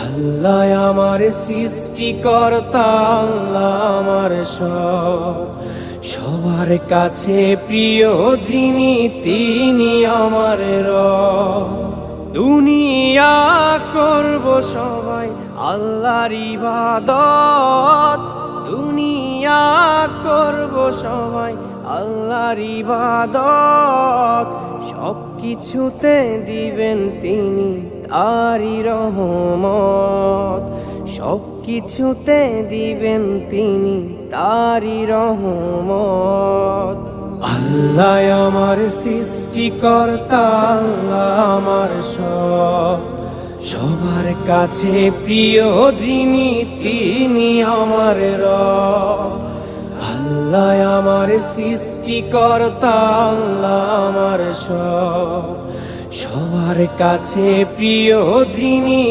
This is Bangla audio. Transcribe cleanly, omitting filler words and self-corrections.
আল্লাহ আমার সৃষ্টিকর্তা, আল্লাহ আমার সব, সবার কাছে প্রিয় যিনি তিনি আমার রব। দুনিয়া করব সবাই আল্লাহর ইবাদত, দুনিয়া করব সবাই আল্লাহর ইবাদত, সব কিছুতে দিবেন তিনি তারি রহমত, সব কিছুতে দিবেন তিনি তারি রহমত। আল্লাহ আমার সৃষ্টিকর্তা, আল্লাহ আমার সব, সবার কাছে প্রিয় যিনি তিনি আমার রব। আল্লাহ আমার সৃষ্টিকর্তা, আল্লাহ আমার সব, সবার কাছে প্রিয় যিনি